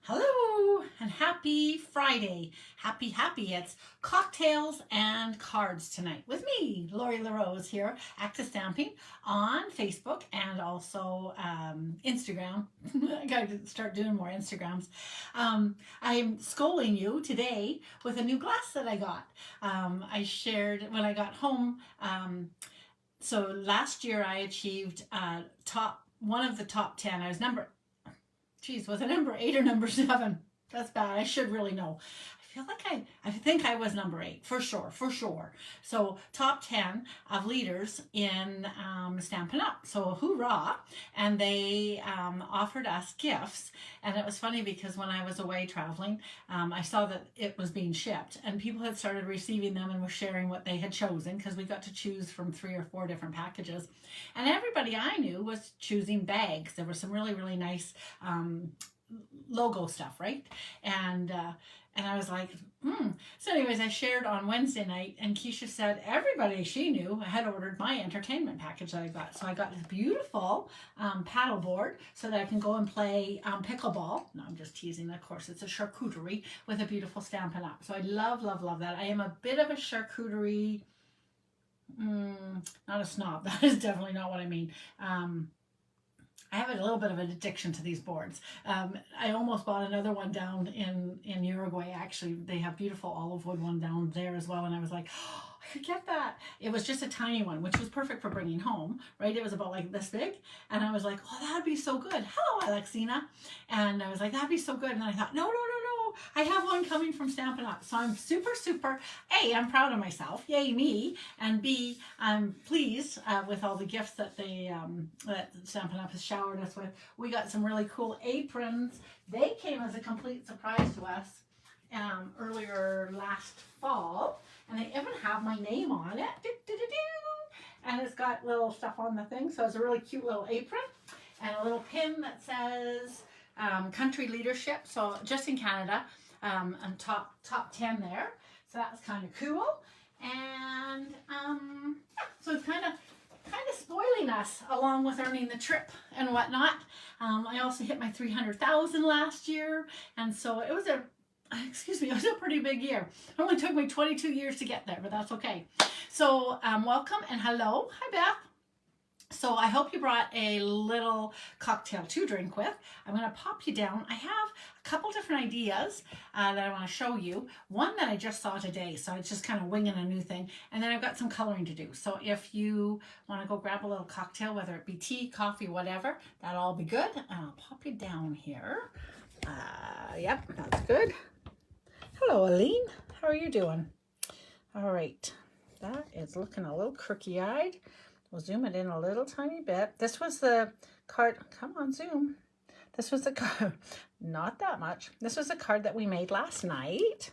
Hello and happy Friday. Happy. It's cocktails and cards tonight with me, Lori LaRose here, Active Stamping on Facebook and also Instagram. I gotta start doing more Instagrams. I'm schooling you today with a new glass that I got. I shared when I got home. So last year I achieved one of the top 10. I was was it number 8 or number 7? That's bad. I should really know. I think I was number 8 for sure. So top 10 of leaders in Stampin' Up. So hoorah! And they offered us gifts, and it was funny because when I was away traveling, I saw that it was being shipped, and people had started receiving them and were sharing what they had chosen because we got to choose from 3 or 4 different packages, and everybody I knew was choosing bags. There were some really nice logo stuff, right? And I was like, So anyways, I shared on Wednesday night, and Keisha said everybody she knew had ordered my entertainment package that I got. So I got this beautiful paddle board so that I can go and play pickleball. No, I'm just teasing. Of course, it's a charcuterie with a beautiful Stampin' Up. So I love that. I am a bit of a charcuterie, not a snob. That is definitely not what I mean. I have a little bit of an addiction to these boards. I almost bought another one down in Uruguay. Actually, they have beautiful olive wood one down there as well. And I was like, oh, I could get that. It was just a tiny one, which was perfect for bringing home, right? It was about like this big. And I was like, oh, that'd be so good. Hello, Alexina. And I was like, that'd be so good. And then I thought, no. I have one coming from Stampin' Up. So I'm super, A, I'm proud of myself. Yay, me. And B, I'm pleased with all the gifts that that Stampin' Up has showered us with. We got some really cool aprons. They came as a complete surprise to us earlier last fall. And they even have my name on it. And it's got little stuff on the thing. So it's a really cute little apron. And a little pin that says country leadership, so just in Canada, and top 10 there, so that's kind of cool. And so it's kind of spoiling us along with earning the trip and whatnot. I also hit my 300,000 last year, and so it was a pretty big year. It only took me 22 years to get there, but that's okay. So welcome and hello. Hi, Beth. So I hope you brought a little cocktail to drink with. I'm going to pop you down. I have a couple different ideas that I want to show you. One that I just saw today, so it's just kind of winging a new thing. And then I've got some coloring to do. So if you want to go grab a little cocktail, whether it be tea, coffee, whatever, that'll all be good. And I'll pop you down here. Yep, that's good. Hello, Aline. How are you doing? All right. That is looking a little crookey-eyed. We'll zoom it in a little tiny bit. This was the card. Come on, zoom. This was the card. Not that much. This was the card that we made last night.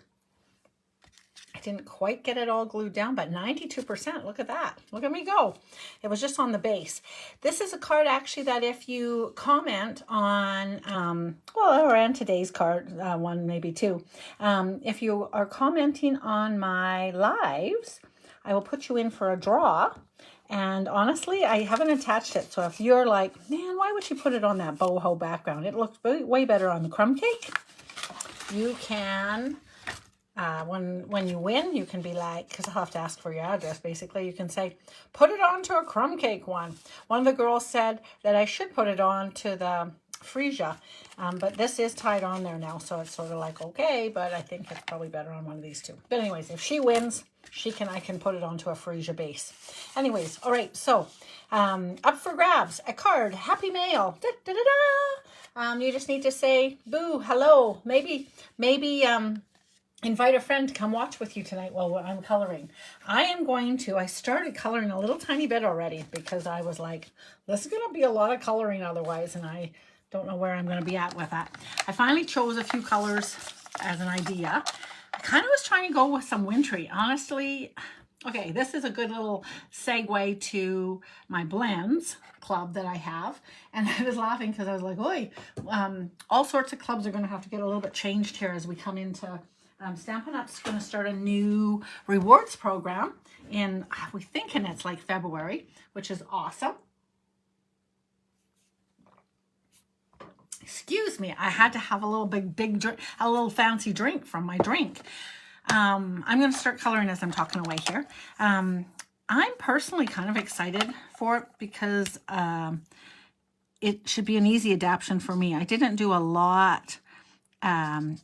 I didn't quite get it all glued down, but 92%. Look at that. Look at me go. It was just on the base. This is a card actually that if you comment on, or on today's card, one maybe two, if you are commenting on my lives, I will put you in for a draw. And honestly, I haven't attached it. So if you're like, man, why would she put it on that boho background? It looks way better on the crumb cake. You can, when you win, you can be like, because I'll have to ask for your address, basically. You can say, put it onto a crumb cake one. One of the girls said that I should put it on to the freesia, but this is tied on there now. So it's sort of like, okay, but I think it's probably better on one of these two. But anyways, if she wins, I can put it onto a freesia base. Anyways, all right, so up for grabs, a card, happy mail. Da, da, da, da. You just need to say boo, hello, maybe invite a friend to come watch with you tonight while I'm coloring. I started coloring a little tiny bit already because I was like, this is going to be a lot of coloring otherwise, and I don't know where I'm going to be at with that. I finally chose a few colors as an idea. I kind of was trying to go with some wintry. Honestly, okay, this is a good little segue to my blends club that I have. And I was laughing because I was like, oi, all sorts of clubs are going to have to get a little bit changed here as we come into Stampin' Up's going to start a new rewards program in, we're thinking it's like February, which is awesome. Excuse me, I had to have a little big drink, a little fancy drink from my drink. I'm going to start coloring as I'm talking away here. I'm personally kind of excited for it because it should be an easy adaptation for me. I didn't do a lot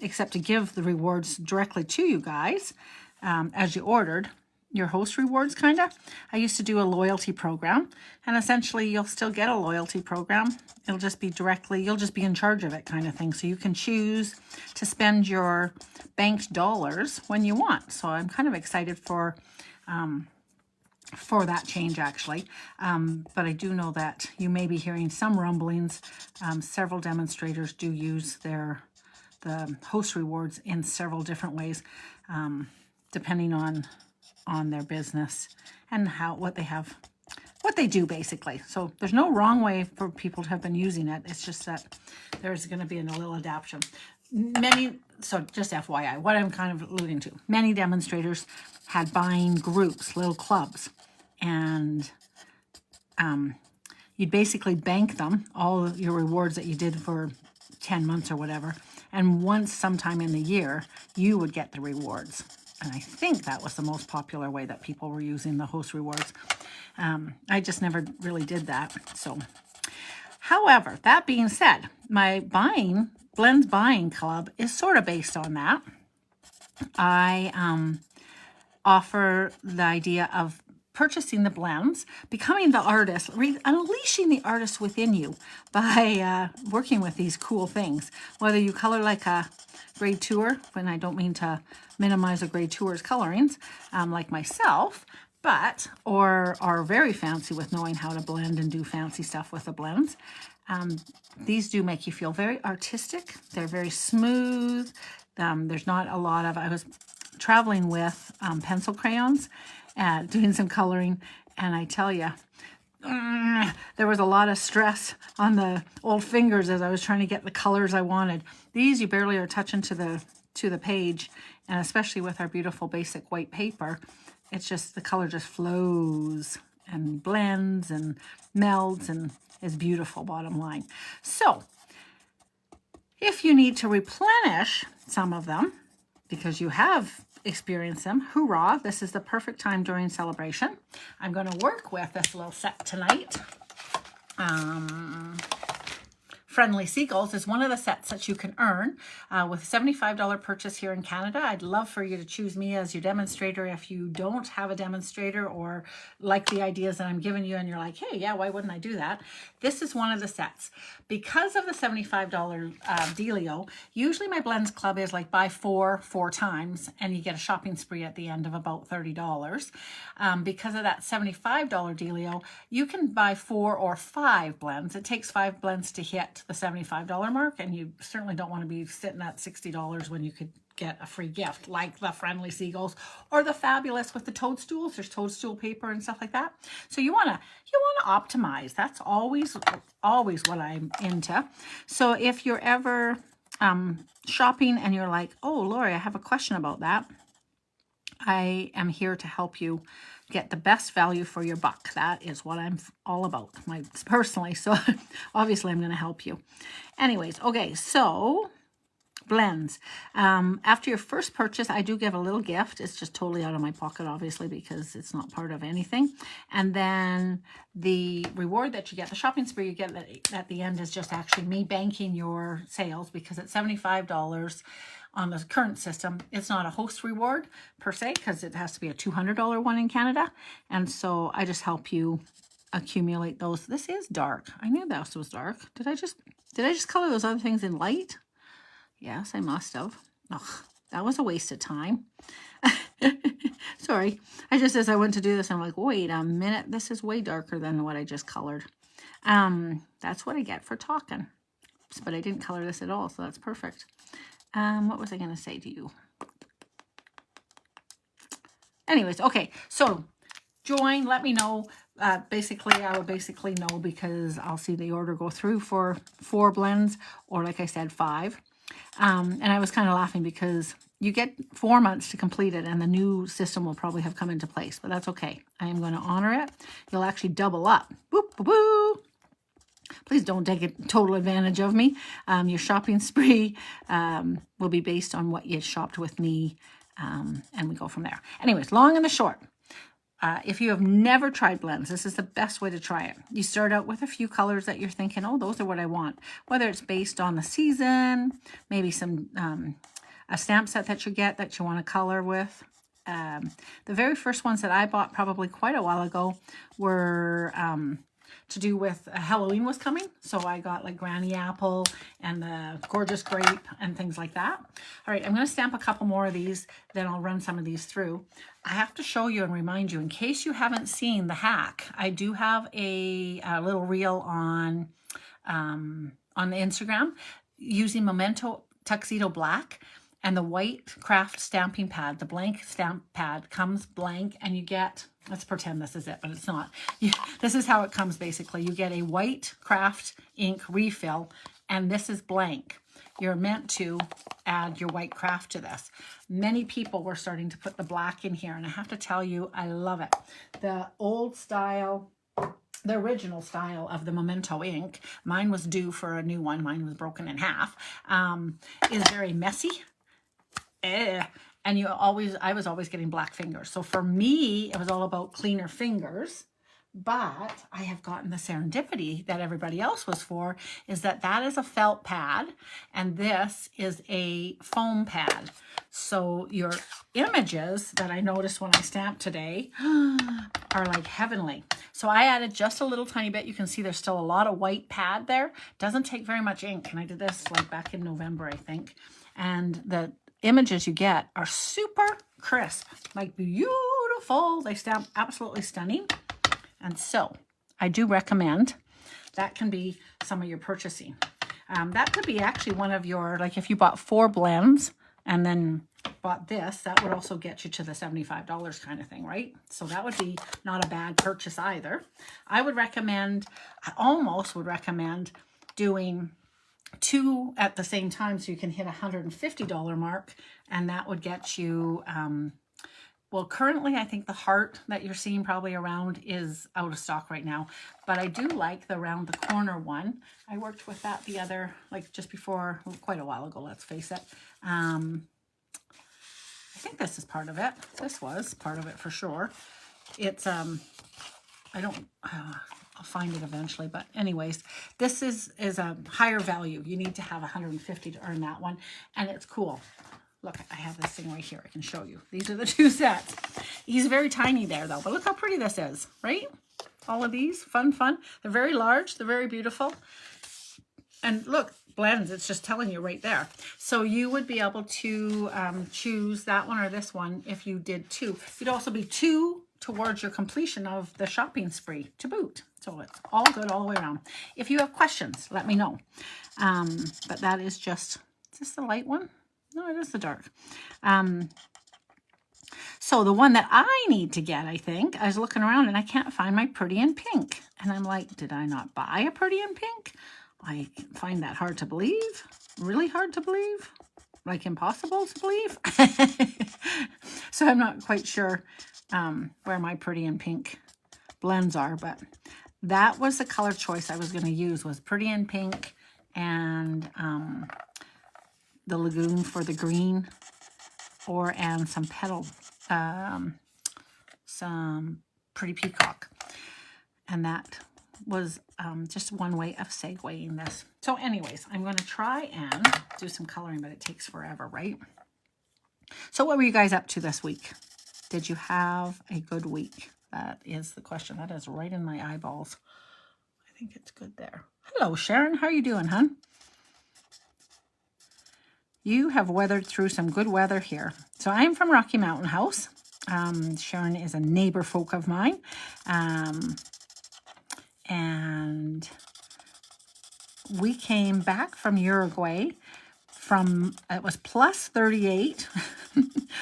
except to give the rewards directly to you guys as you ordered your host rewards, kind of. I used to do a loyalty program, and essentially you'll still get a loyalty program. It'll just be directly, you'll just be in charge of it, kind of thing. So you can choose to spend your banked dollars when you want. So I'm kind of excited for that change, actually. But I do know that you may be hearing some rumblings. Several demonstrators do use the host rewards in several different ways, depending on their business and what they do, basically. So there's no wrong way for people to have been using it. It's just that there's going to be a little adaptation. So just FYI, what I'm kind of alluding to, many demonstrators had buying groups, little clubs, and you'd basically bank them, all of your rewards that you did for 10 months or whatever, and once sometime in the year, you would get the rewards. And I think that was the most popular way that people were using the host rewards. I just never really did that. So, however, that being said, my blends buying club is sort of based on that. I offer the idea of purchasing the blends, becoming the artist, unleashing the artist within you by working with these cool things. Whether you color like a grade tour, when I don't mean to minimize a grade tour's colorings, like myself, or are very fancy with knowing how to blend and do fancy stuff with the blends. These do make you feel very artistic. They're very smooth. There's not a lot of, I was traveling with pencil crayons, doing some coloring, and I tell you, there was a lot of stress on the old fingers as I was trying to get the colors I wanted. These you barely are touching to the page, and especially with our beautiful basic white paper, it's just the color just flows and blends and melds and is beautiful, bottom line. So if you need to replenish some of them because you have experienced them, hoorah, this is the perfect time during celebration. I'm going to work with this little set tonight. Friendly Seagulls is one of the sets that you can earn with a $75 purchase here in Canada. I'd love for you to choose me as your demonstrator if you don't have a demonstrator or like the ideas that I'm giving you and you're like, hey, yeah, why wouldn't I do that? This is one of the sets. Because of the $75 dealio, usually my blends club is like buy four times and you get a shopping spree at the end of about $30. Because of that $75 dealio, you can buy 4 or 5 blends. It takes 5 blends to hit the $75 mark, and you certainly don't want to be sitting at $60 when you could get a free gift like the Friendly Seagulls or the fabulous with the toadstools. There's toadstool paper and stuff like that. So you want to optimize. That's always what I'm into. So if you're ever shopping and you're like, oh, Lori, I have a question about that, I am here to help you get the best value for your buck. That is what I'm all about, personally. So obviously I'm going to help you. Anyways, okay, so blends. After your first purchase, I do give a little gift. It's just totally out of my pocket, obviously, because it's not part of anything. And then the reward that you get, the shopping spree you get at the end is just actually me banking your sales, because at $75 on the current system, it's not a host reward per se, because it has to be a $200 one in Canada. And so I just help you accumulate those. This is dark. I knew this was dark. Did I just color those other things in light? Yes, I must have. Ugh, that was a waste of time. Sorry. As I went to do this, I'm like, wait a minute. This is way darker than what I just colored. That's what I get for talking. But I didn't color this at all, so that's perfect. What was I going to say to you? Anyways, okay. So join, let me know. I would basically know, because I'll see the order go through for 4 blends, or like I said, 5. And I was kind of laughing because you get 4 months to complete it, and the new system will probably have come into place, but that's okay. I am going to honor it. You'll actually double up. Boop, boop, boop. please don't take a total advantage of me. Your shopping spree will be based on what you shopped with me, and we go from there. Anyways, long and the short. If you have never tried blends, this is the best way to try it. You start out with a few colors that you're thinking, oh, those are what I want. Whether it's based on the season, maybe some a stamp set that you get that you want to color with. The very first ones that I bought probably quite a while ago were to do with Halloween was coming. So I got like Granny Apple and the Gorgeous Grape and things like that. All right, I'm going to stamp a couple more of these, then I'll run some of these through. I have to show you and remind you, in case you haven't seen the hack, I do have a little reel on the Instagram using Memento Tuxedo Black. And the white craft stamping pad, the blank stamp pad comes blank, and you get, let's pretend this is it, but it's not. This is how it comes basically. You get a white craft ink refill, and this is blank. You're meant to add your white craft to this. Many people were starting to put the black in here, and I have to tell you, I love it. The old style, the original style of the Memento ink, mine was due for a new one, mine was broken in half, is very messy. And I was always getting black fingers. So for me, it was all about cleaner fingers. But I have gotten the serendipity that everybody else was for, is that is a felt pad and this is a foam pad. So your images that I noticed when I stamped today are like heavenly. So I added just a little tiny bit. You can see there's still a lot of white pad there. Doesn't take very much ink. And I did this like back in November, I think. And the images you get are super crisp, like beautiful. They stamp absolutely stunning. And so I do recommend that can be some of your purchasing. That could be actually one of your, like if you bought 4 blends and then bought this, that would also get you to the $75 kind of thing, right? So that would be not a bad purchase either. I almost would recommend doing 2 at the same time so you can hit $150 mark, and that would get you well, currently I think the heart that you're seeing probably around is out of stock right now, but I do like the round the corner one. I worked with that the other, like just before, well, quite a while ago, let's face it. I think this is part of it. This was part of it for sure. It's I'll find it eventually, but anyways, this is a higher value. You need to have 150 to earn that one, and it's cool. Look, I have this thing right here. I can show you. These are the 2 sets. He's very tiny there though, but look how pretty this is, right? All of these, fun. They're very large. They're very beautiful. And look, blends, it's just telling you right there. So you would be able to choose that one or this one if you did 2. You'd also be 2 towards your completion of the shopping spree to boot. So it's all good all the way around. If you have questions, let me know. But that is just, is this the light one? No, it is the dark. So the one that I need to get, I think, I was looking around and I can't find my Pretty in Pink. And I'm like, did I not buy a Pretty in Pink? I find that hard to believe. Really hard to believe. Like impossible to believe. So I'm not quite sure where my Pretty in Pink blends are, but that was the color choice I was going to use, was Pretty in Pink and the Lagoon for the green, and some petal, some Pretty Peacock. And that was just one way of segueing this. So anyways, I'm going to try and do some coloring, but it takes forever, right? So what were you guys up to this week? Did you have a good week? That is the question. That is right in my eyeballs. I think it's good there. Hello, Sharon. How are you doing, hon? You have weathered through some good weather here. So I'm from Rocky Mountain House. Sharon is a neighbor folk of mine. And we came back from Uruguay it was plus 38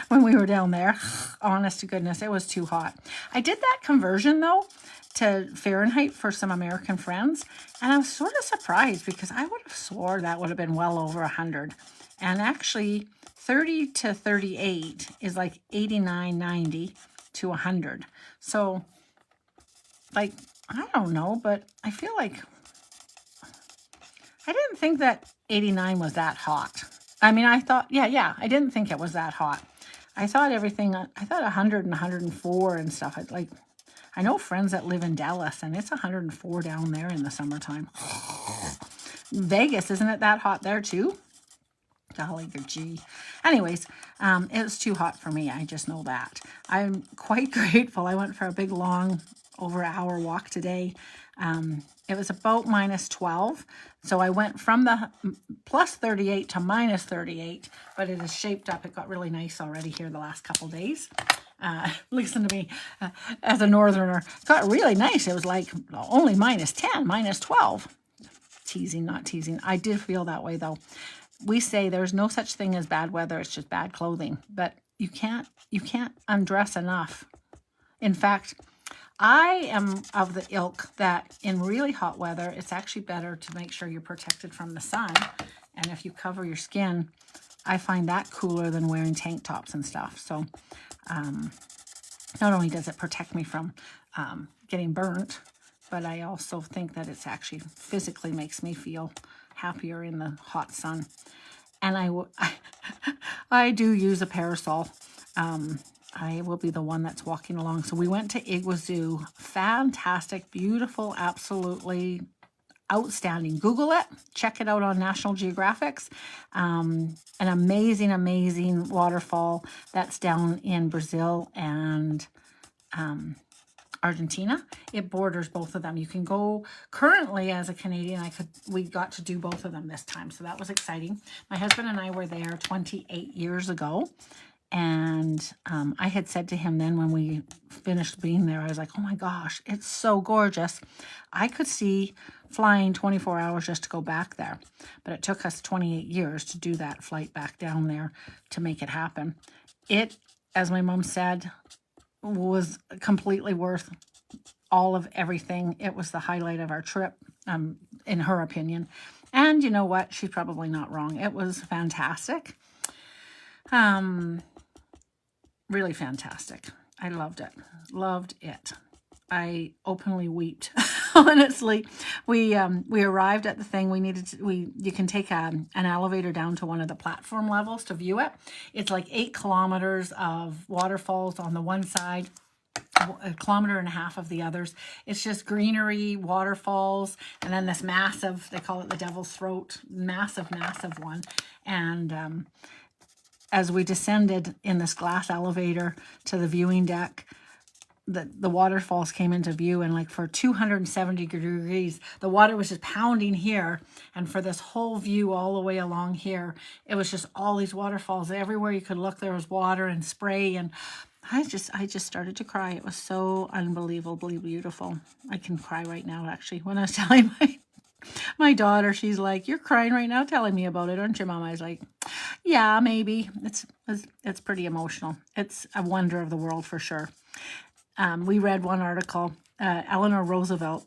when we were down there. Honest to goodness, it was too hot. I did that conversion though to Fahrenheit for some American friends, and I was sort of surprised because I would have swore that would have been well over 100. And actually 30 to 38 is like 89, 90 to 100. So like, I don't know, but I feel like I didn't think that 89 was that hot. I mean, I thought, yeah, I didn't think it was that hot. I thought everything, I thought 100 and 104 and stuff. I know friends that live in Dallas, and it's 104 down there in the summertime. Vegas, isn't it that hot there too? Golly gee. Anyways, it was too hot for me. I just know that. I'm quite grateful. I went for a big, long, over an hour walk today. It was about -12. So I went from the plus 38 to minus 38, but it has shaped up. It got really nice already here the last couple days. Listen to me, as a northerner, it got really nice. It was like only -10, -12. Teasing, not teasing. I did feel that way though. We say there's no such thing as bad weather. It's just bad clothing, but you can't undress enough. In fact, I am of the ilk that in really hot weather, it's actually better to make sure you're protected from the sun. And if you cover your skin, I find that cooler than wearing tank tops and stuff. So not only does it protect me from getting burnt, but I also think that it's actually physically makes me feel happier in the hot sun. And I do use a parasol. I will be the one that's walking along. So we went to Iguazu. Fantastic, beautiful, absolutely outstanding. Google it. Check it out on National Geographic's. An amazing, amazing waterfall that's down in Brazil and Argentina. It borders both of them. You can go, currently as a Canadian, we got to do both of them this time. So that was exciting. My husband and I were there 28 years ago. And I had said to him then when we finished being there, I was like, oh my gosh, it's so gorgeous. I could see flying 24 hours just to go back there. But it took us 28 years to do that flight back down there to make it happen. It, as my mom said, was completely worth all of everything. It was the highlight of our trip, in her opinion. And you know what? She's probably not wrong. It was fantastic. Really fantastic. I loved it. Loved it. I openly wept. Honestly, we arrived at the thing. You can take an elevator down to one of the platform levels to view it. It's like 8 kilometers of waterfalls on the one side, 1.5 kilometers of the others. It's just greenery, waterfalls, and then this massive, they call it the Devil's Throat, massive one. And as we descended in this glass elevator to the viewing deck, the waterfalls came into view, and like for 270 degrees, the water was just pounding here. And for this whole view all the way along here, it was just all these waterfalls. Everywhere you could look, there was water and spray. And I just started to cry. It was so unbelievably beautiful. I can cry right now, actually. When I was telling my daughter, she's like, you're crying right now telling me about it, aren't you, Mom? I was like, yeah, maybe. It's pretty emotional. It's a wonder of the world for sure. We read one article, Eleanor Roosevelt,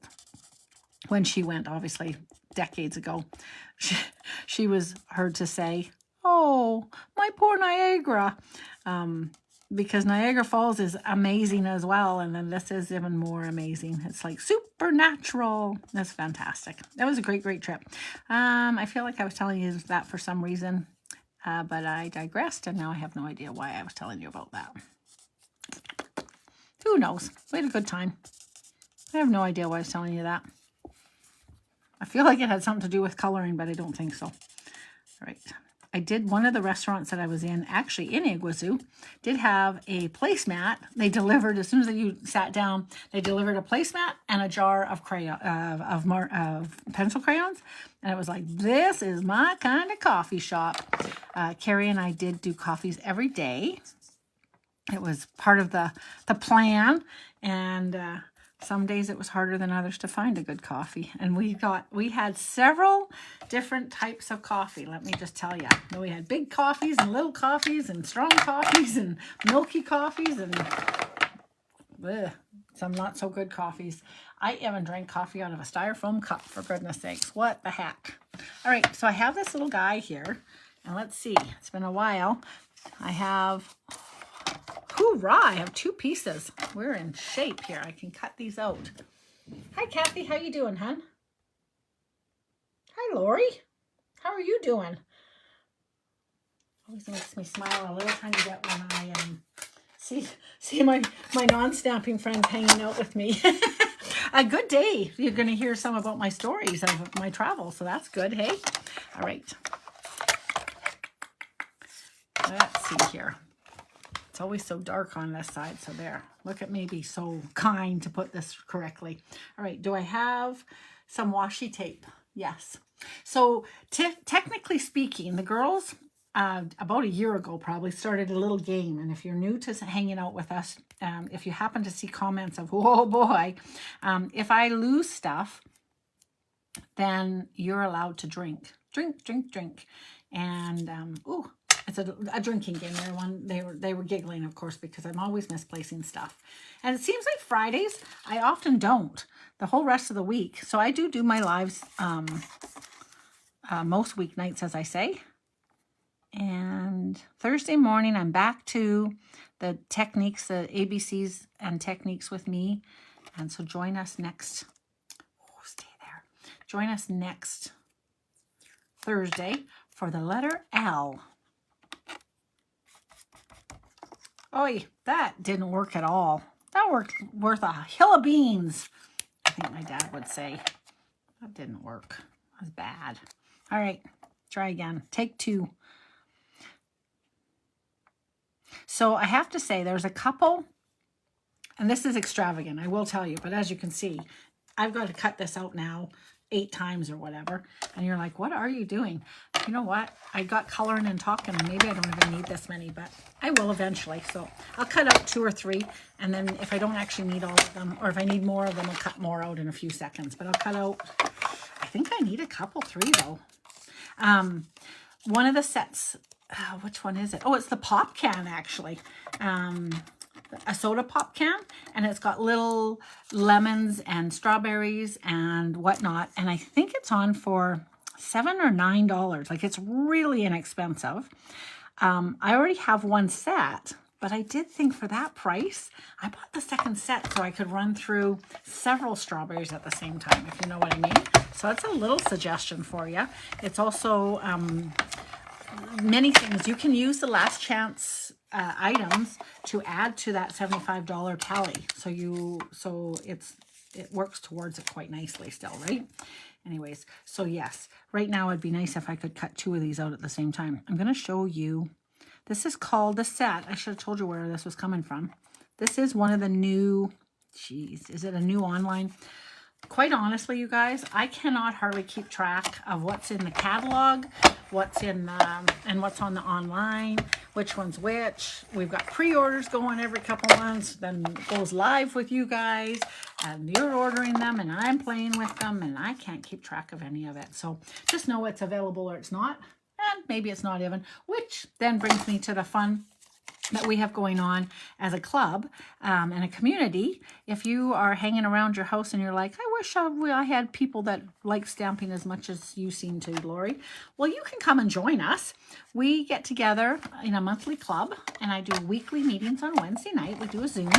when she went, obviously, decades ago, she was heard to say, oh, my poor Niagara, because Niagara Falls is amazing as well, and then this is even more amazing. It's like supernatural. That's fantastic. That was a great, great trip. I feel like I was telling you that for some reason, but I digressed, and now I have no idea why I was telling you about that. Who knows? We had a good time. I have no idea why I was telling you that. I feel like it had something to do with coloring, but I don't think so. All right. I did, one of the restaurants that I was in, actually in Iguazu, did have a placemat. They delivered, as soon as you sat down, they delivered a placemat and a jar of pencil crayons. And it was like, this is my kind of coffee shop. Carrie and I did do coffees every day. It was part of the plan, and some days it was harder than others to find a good coffee. And we had several different types of coffee, let me just tell you. We had big coffees and little coffees and strong coffees and milky coffees and some not so good coffees. I even drank coffee out of a styrofoam cup, for goodness sakes. What the heck? All right, so I have this little guy here, and let's see. It's been a while. I have... Hoorah, I have 2 pieces. We're in shape here. I can cut these out. Hi, Kathy. How you doing, hon? Hi, Lori. How are you doing? Always makes me smile a little tiny bit when I see my non-stamping friends hanging out with me. A good day. You're going to hear some about my stories of my travel, so that's good, hey? All right. Let's see here. It's always so dark on this side, so there. Look at me be so kind to put this correctly. All right, do I have some washi tape? Yes. So technically speaking, the girls about a year ago probably started a little game. And if you're new to hanging out with us, if you happen to see comments of, oh boy, if I lose stuff, then you're allowed to drink. Drink. And, ooh, it's a drinking game. They were giggling, of course, because I'm always misplacing stuff. And it seems like Fridays, I often don't the whole rest of the week. So I do my lives most weeknights, as I say. And Thursday morning, I'm back to the techniques, the ABCs and techniques with me. And so join us next. Oh, stay there. Join us next Thursday for the letter L. Oy, that didn't work at all. That worked worth a hill of beans, I think my dad would say. That didn't work. It was bad. All right, try again. Take 2. So I have to say there's a couple, and this is extravagant, I will tell you, but as you can see, I've got to cut this out now 8 times or whatever. And you're like, what are you doing? You know what? I got coloring and talking, and maybe I don't even need this many, but I will eventually. So I'll cut out 2 or 3. And then if I don't actually need all of them, or if I need more of them, I'll cut more out in a few seconds. But I'll cut out, I think I need a couple, 3 though. One of the sets, which one is it? Oh, it's the pop can actually. A soda pop can, and it's got little lemons and strawberries and whatnot, and I think it's on for $7 or $9. Like, it's really inexpensive. I already have one set, but I did think for that price, I bought the second set so I could run through several strawberries at the same time, if you know what I mean. So that's a little suggestion for you. It's also many things. You can use the last chance items to add to that $75 tally. So it works towards it quite nicely still, right? Anyways, so yes, right now it'd be nice if I could cut 2 of these out at the same time. I'm going to show you. This is called the set. I should have told you where this was coming from. This is one of the new, is it a new online? Quite honestly, you guys, I cannot hardly keep track of what's in the catalog, what's in and what's on the online, which one's which. We've got pre-orders going every couple months, then it goes live with you guys, and you're ordering them, and I'm playing with them, and I can't keep track of any of it. So just know it's available or it's not, and maybe it's not even, which then brings me to the fun that we have going on as a club and a community. If you are hanging around your house and you're like, I wish I had people that like stamping as much as you seem to, Lori. Well, you can come and join us. We get together in a monthly club, and I do weekly meetings on Wednesday night. We do a Zoom.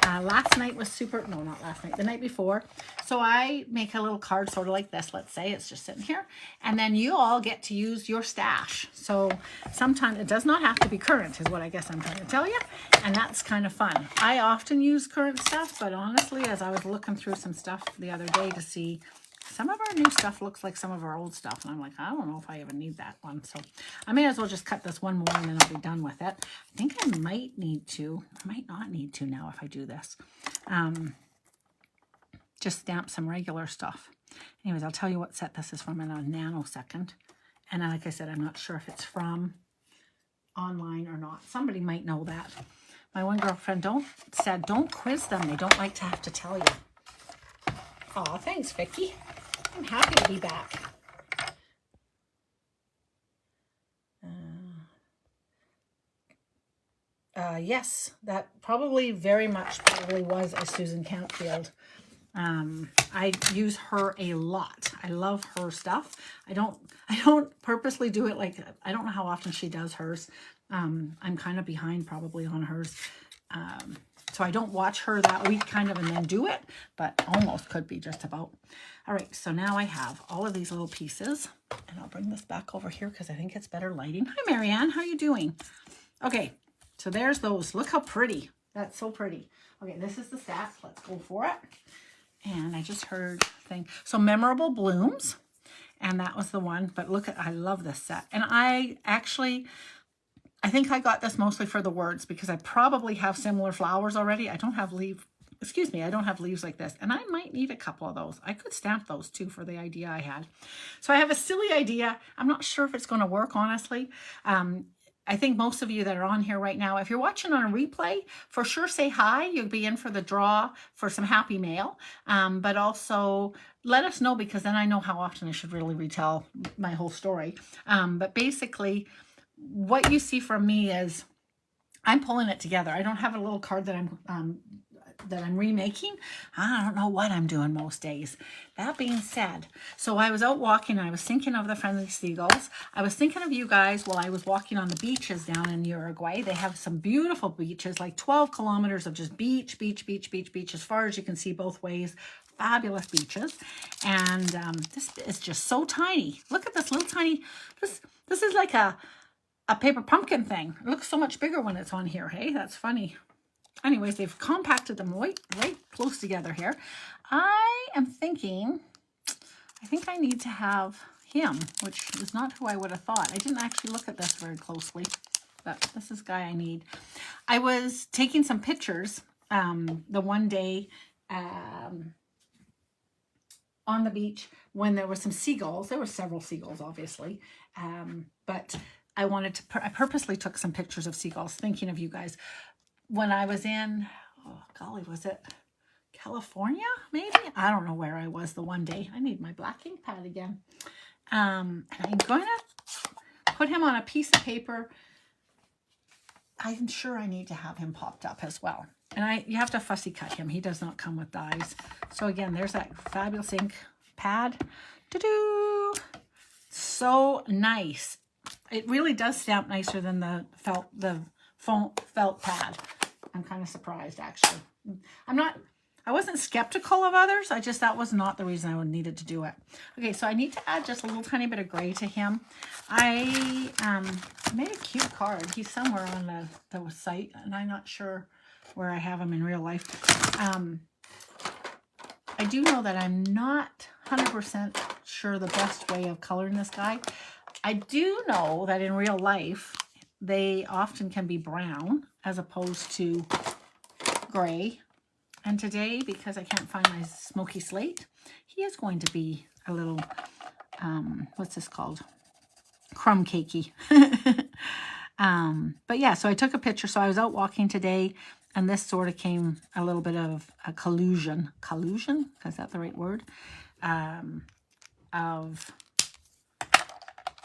Last night was not last night, the night before. So I make a little card sort of like this, let's say. It's just sitting here. And then you all get to use your stash. So sometimes it does not have to be current, is what I guess I'm trying to tell you. And that's kind of fun. I often use current stuff, but honestly, as I was looking through some stuff the other day to see, some of our new stuff looks like some of our old stuff. And I'm like, I don't know if I even need that one. So I may as well just cut this one more and then I'll be done with it. I think I might need to, I might not need to now if I do this. Just stamp some regular stuff. Anyways, I'll tell you what set this is from in a nanosecond. And like I said, I'm not sure if it's from online or not. Somebody might know that. My one girlfriend said, don't quiz them. They don't like to have to tell you. Oh, thanks, Vicky. I'm happy to be back. Yes, that probably was a Susan Campfield. I use her a lot. I love her stuff. I don't purposely do it. Like, I don't know how often she does hers. I'm kind of behind probably on hers. So I don't watch her that week kind of and then do it, but almost could be just about. All right, so now I have all of these little pieces, and I'll bring this back over here because I think it's better lighting. Hi, Marianne, how are you doing? Okay, so there's those. Look how pretty. That's so pretty. Okay, this is the set. Let's go for it. And I just heard thing. So Memorable Blooms, and that was the one. But look at, I love this set. And I think I got this mostly for the words because I probably have similar flowers already. I don't have leaves like this. And I might need a couple of those. I could stamp those too for the idea I had. So I have a silly idea. I'm not sure if it's going to work, honestly. I think most of you that are on here right now, if you're watching on a replay, for sure say hi. You'll be in for the draw for some happy mail. But also let us know, because then I know how often I should really retell my whole story. But basically, what you see from me is I'm pulling it together. I don't have a little card that I'm remaking. I don't know what I'm doing most days. That being said, so I was out walking and I was thinking of the Friendly Seagulls. I was thinking of you guys while I was walking on the beaches down in Uruguay. They have some beautiful beaches, like 12 kilometers of just beach, as far as you can see both ways. Fabulous beaches. And this is just so tiny. Look at this little tiny, this is like a paper pumpkin thing. It looks so much bigger when it's on here. Hey, that's funny. Anyways, they've compacted them right close together here. I am thinking, I think I need to have him, which is not who I would have thought. I didn't actually look at this very closely, but this is the guy I need. I was taking some pictures the one day on the beach when there were some seagulls. There were several seagulls, obviously, but I purposely took some pictures of seagulls, thinking of you guys. When I was in, oh golly, was it California, maybe? I don't know where I was the one day. I need my black ink pad again. And I'm going to put him on a piece of paper. I'm sure I need to have him popped up as well. And you have to fussy cut him. He does not come with dies. So again, there's that fabulous ink pad. Doo-doo! So nice. It really does stamp nicer than the felt pad. I'm kind of surprised, actually. I wasn't skeptical of others. That was not the reason I needed to do it. Okay, so I need to add just a little tiny bit of gray to him. I made a cute card. He's somewhere on the site, and I'm not sure where I have him in real life. I do know that I'm not 100% sure the best way of coloring this guy. I do know that in real life, they often can be brown as opposed to gray. And today, because I can't find my smoky slate, he is going to be a little, what's this called? Crumb cakey. But yeah, so I took a picture. So I was out walking today, and this sort of came a little bit of a collusion. Collusion? Is that the right word? Of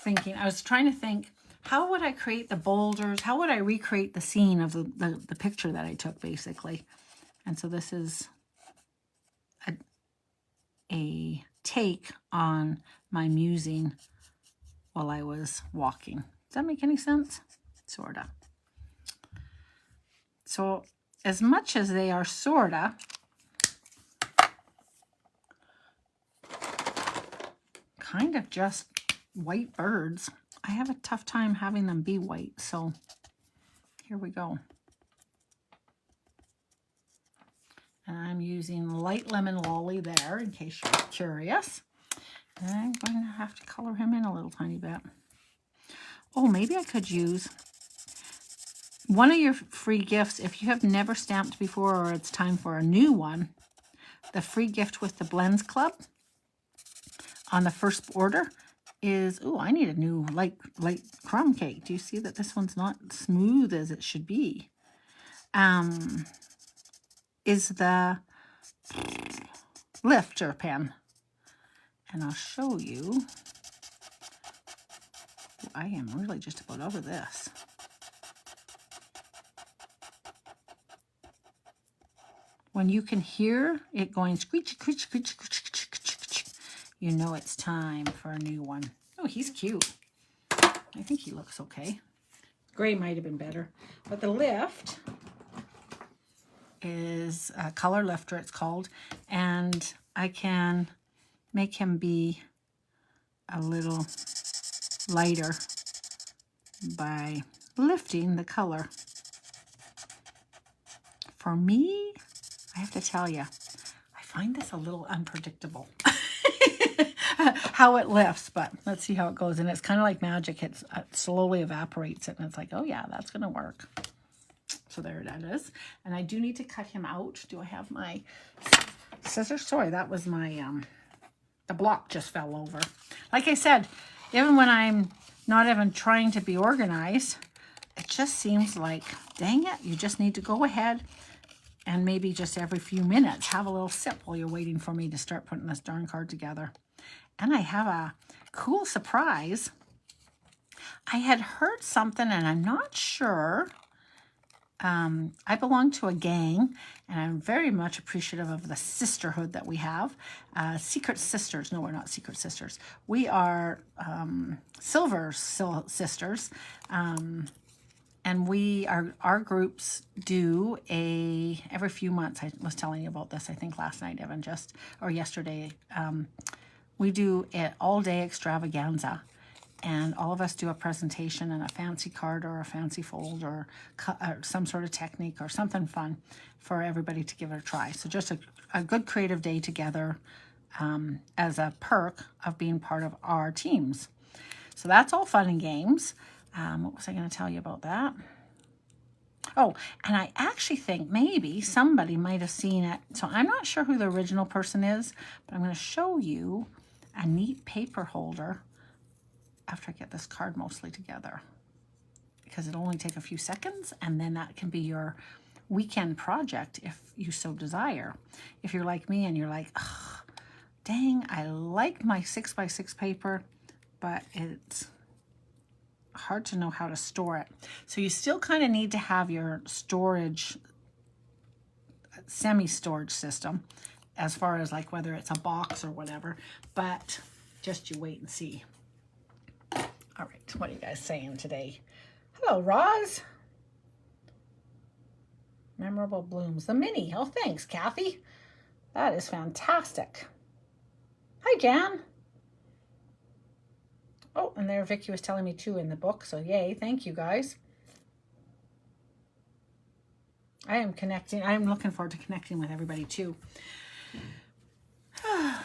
thinking. I was trying to think, how would I create the boulders? How would I recreate the scene of the picture that I took, basically? And so this is a take on my musing while I was walking. Does that make any sense? Sorta. So as much as they are sorta, kind of just white birds, I have a tough time having them be white, so here we go. And I'm using light lemon lolly there, in case you're curious. And I'm going to have to color him in a little tiny bit. Oh, maybe I could use one of your free gifts. If you have never stamped before, or it's time for a new one, the free gift with the Blends Club on the first order is, oh, I need a new light crumb cake. Do you see that this one's not smooth as it should be? Is the lifter pen. And I'll show you. I am really just about over this. When you can hear it going screech, screech, screech, screech, screech, screech, you know it's time for a new one. Oh, he's cute. I think he looks okay. Gray might have been better. But the lift is a color lifter, it's called, and I can make him be a little lighter by lifting the color. For me, I have to tell you, I find this a little unpredictable how it lifts, but let's see how it goes. And it's kind of like magic. It slowly evaporates it, and it's like, oh yeah, that's going to work. So there that is. And I do need to cut him out. Do I have my scissors? Sorry, that was my, the block just fell over. Like I said, even when I'm not even trying to be organized, it just seems like, dang it, you just need to go ahead and maybe just every few minutes have a little sip while you're waiting for me to start putting this darn card together. And I have a cool surprise. I had heard something, and I'm not sure. I belong to a gang, and I'm very much appreciative of the sisterhood that we have. Secret Sisters. No, we're not Secret Sisters. We are Silver Sisters. And our groups do every few months. I was telling you about this, I think last night, Evan, or yesterday. We do an all-day extravaganza. And all of us do a presentation and a fancy card or a fancy fold or some sort of technique or something fun for everybody to give it a try. So just a good creative day together as a perk of being part of our teams. So that's all fun and games. What was I going to tell you about that? Oh, and I actually think maybe somebody might have seen it. So I'm not sure who the original person is, but I'm going to show you a neat paper holder after I get this card mostly together, because it'll only take a few seconds, and then that can be your weekend project if you so desire. If you're like me and you're like, oh, dang, I like my 6x6 paper, but it's hard to know how to store it. So you still kind of need to have your storage, semi-storage system, as far as like whether it's a box or whatever, but just you wait and see. All right, what are you guys saying today? Hello, Roz. Memorable blooms. The mini. Oh, thanks, Kathy. That is fantastic. Hi, Jan. Oh, and there Vicky was telling me too in the book, so yay. Thank you, guys. I am connecting. I'm looking forward to connecting with everybody too.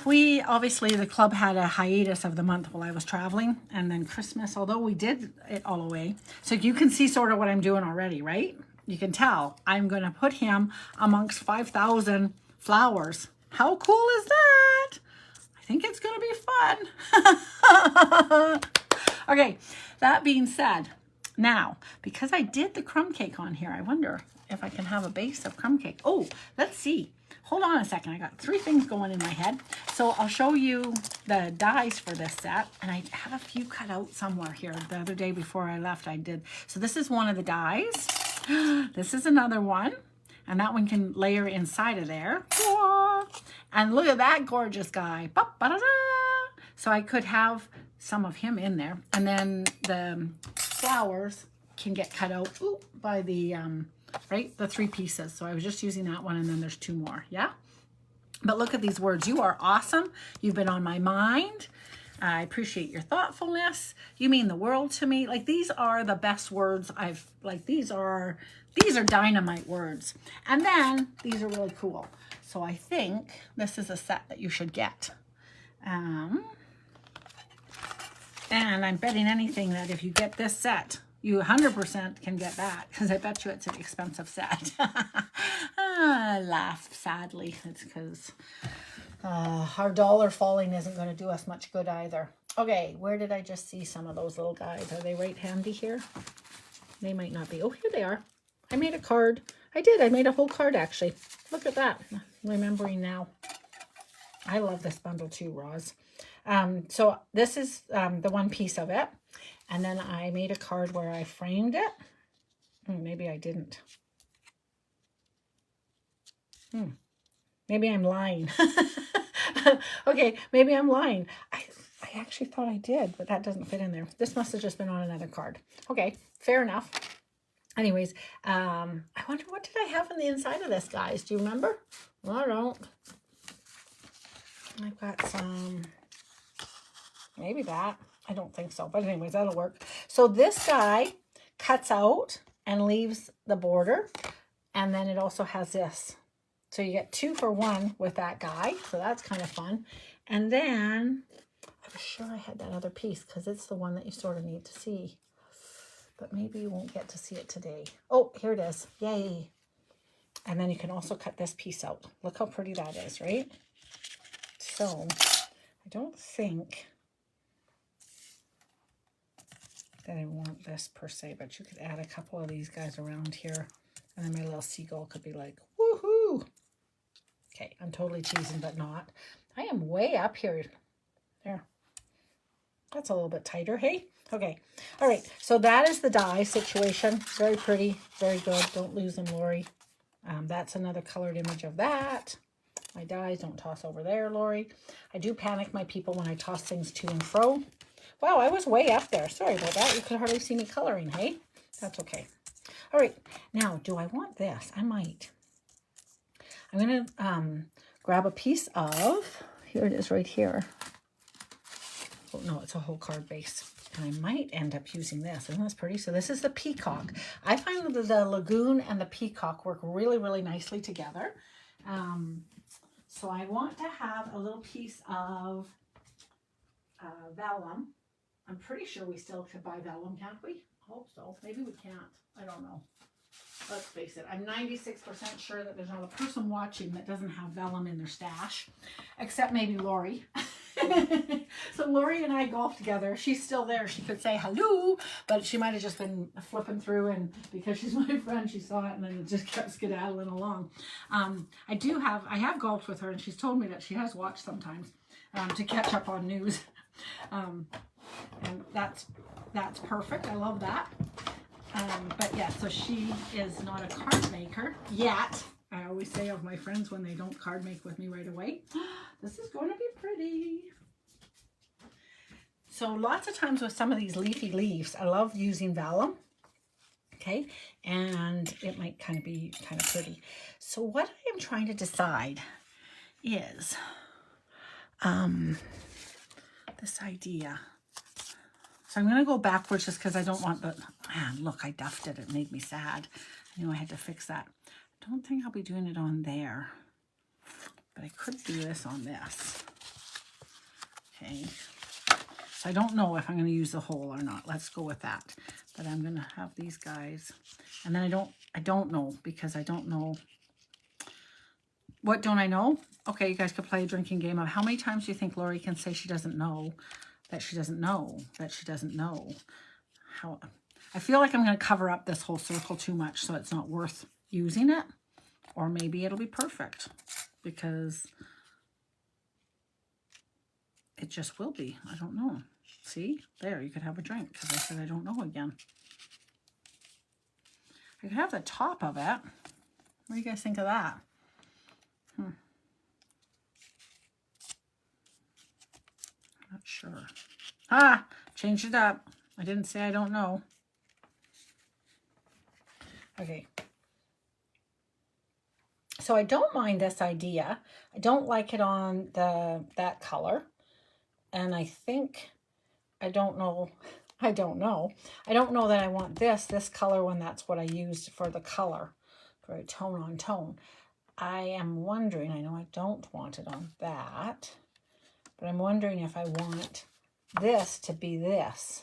We, obviously, the club had a hiatus of the month while I was traveling, and then Christmas, although we did it all away. So you can see sort of what I'm doing already, right? You can tell. I'm going to put him amongst 5,000 flowers. How cool is that? I think it's going to be fun. Okay, that being said, now, because I did the crumb cake on here, I wonder if I can have a base of crumb cake. Oh, let's see. Hold on a second. I got 3 things going in my head. So I'll show you the dies for this set. And I have a few cut out somewhere here. The other day before I left, I did. So this is one of the dies. This is another one. And that one can layer inside of there. And look at that gorgeous guy. So I could have some of him in there. And then the flowers can get cut out by the... right? The 3 pieces. So I was just using that one, and then there's 2 more. Yeah? But look at these words. You are awesome. You've been on my mind. I appreciate your thoughtfulness. You mean the world to me. Like, these are the best words these are dynamite words. And then these are really cool. So I think this is a set that you should get. And I'm betting anything that if you get this set, you 100% can get that, because I bet you it's an expensive set. I laugh sadly. It's because our dollar falling isn't going to do us much good either. Okay, where did I just see some of those little guys? Are they right handy here? They might not be. Oh, here they are. I made a card. I did. I made a whole card, actually. Look at that. I'm remembering now. I love this bundle too, Roz. So this is the one piece of it. And then I made a card where I framed it. Maybe I didn't. Maybe I'm lying. Okay, maybe I'm lying. I actually thought I did, but that doesn't fit in there. This must have just been on another card. Okay, fair enough. Anyways, I wonder what did I have on the inside of this, guys? Do you remember? Well, I don't. I've got some, maybe that. I don't think so, but anyways, that'll work. So this guy cuts out and leaves the border, and then it also has this. So you get 2 for 1 with that guy, so that's kind of fun. And then, I was sure I had that other piece because it's the one that you sort of need to see. But maybe you won't get to see it today. Oh, here it is. Yay. And then you can also cut this piece out. Look how pretty that is, right? So, I don't think that I want this per se, but you could add a couple of these guys around here. And then my little seagull could be like, woohoo! Okay, I'm totally teasing, but not. I am way up here. There. That's a little bit tighter, hey? Okay. All right, so that is the die situation. Very pretty, very good. Don't lose them, Lori. That's another colored image of that. My dies don't toss over there, Lori. I do panic my people when I toss things to and fro. Wow, I was way up there. Sorry about that. You could hardly see me coloring, hey? That's okay. All right, now, do I want this? I might. I'm going to grab a piece of, here it is right here. Oh, no, it's a whole card base. And I might end up using this. Isn't this pretty? So this is the peacock. I find that the lagoon and the peacock work really, really nicely together. So I want to have a little piece of vellum. I'm pretty sure we still could buy vellum, can't we? I hope so. Maybe we can't. I don't know. Let's face it. I'm 96% sure that there's not a person watching that doesn't have vellum in their stash, except maybe Lori. So Lori and I golf together. She's still there. She could say hello, but she might have just been flipping through, and because she's my friend, she saw it and then it just kept skedaddling along. I have golfed with her, and she's told me that she has watched sometimes to catch up on news. And that's perfect. I love that. But yeah, so she is not a card maker yet. I always say of my friends when they don't card make with me right away, this is going to be pretty. So lots of times with some of these leafy leaves, I love using vellum. Okay, and it might kind of be kind of pretty. So what I am trying to decide is this idea. So I'm going to go backwards just because I don't want the, man, look, I duffed it. It made me sad. I knew I had to fix that. I don't think I'll be doing it on there, but I could do this on this. Okay. So I don't know if I'm going to use the hole or not. Let's go with that. But I'm going to have these guys. And then I don't know because I don't know. What don't I know? Okay, you guys could play a drinking game of how many times do you think Lori can say she doesn't know, that she doesn't know, that she doesn't know. How I feel like I'm going to cover up this whole circle too much, so it's not worth using it. Or maybe it'll be perfect because it just will be. I don't know. See? There, you could have a drink because I said I don't know again. I could have the top of it. What do you guys think of that? Not sure. Ah, changed it up. I didn't say I don't know. Okay. So I don't mind this idea. I don't like it on that color. And I think, I don't know that I want this color when that's what I used for the color, for a tone on tone. I am wondering, I know I don't want it on that, but I'm wondering if I want this to be this.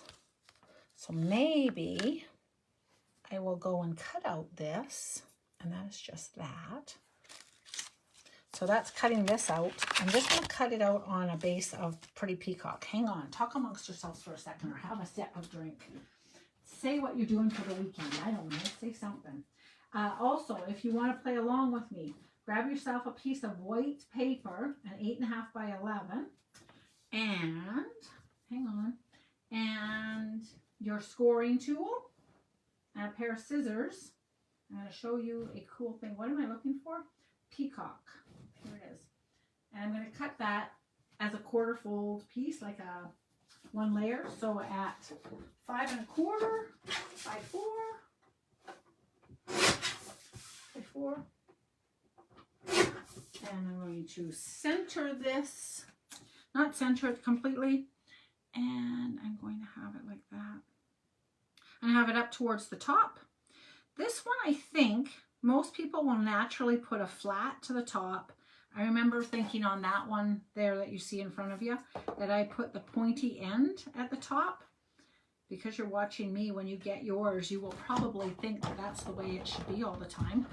So maybe I will go and cut out this, and that is just that. So that's cutting this out. I'm just going to cut it out on a base of Pretty Peacock. Hang on. Talk amongst yourselves for a second or have a sip of drink. Say what you're doing for the weekend. I don't know. Say something. Also, if you want to play along with me, grab yourself a piece of white paper, an 8.5 by 11, and, hang on, and your scoring tool, and a pair of scissors. I'm going to show you a cool thing. What am I looking for? Peacock. Here it is. And I'm going to cut that as a 1/4 fold piece, like a one layer. So at 5 1/4 by 4, And I'm going to center this, not center it completely, and I'm going to have it like that. And have it up towards the top. This one, I think most people will naturally put a flat to the top. I remember thinking on that one there that you see in front of you that I put the pointy end at the top. Because you're watching me, when you get yours, you will probably think that that's the way it should be all the time.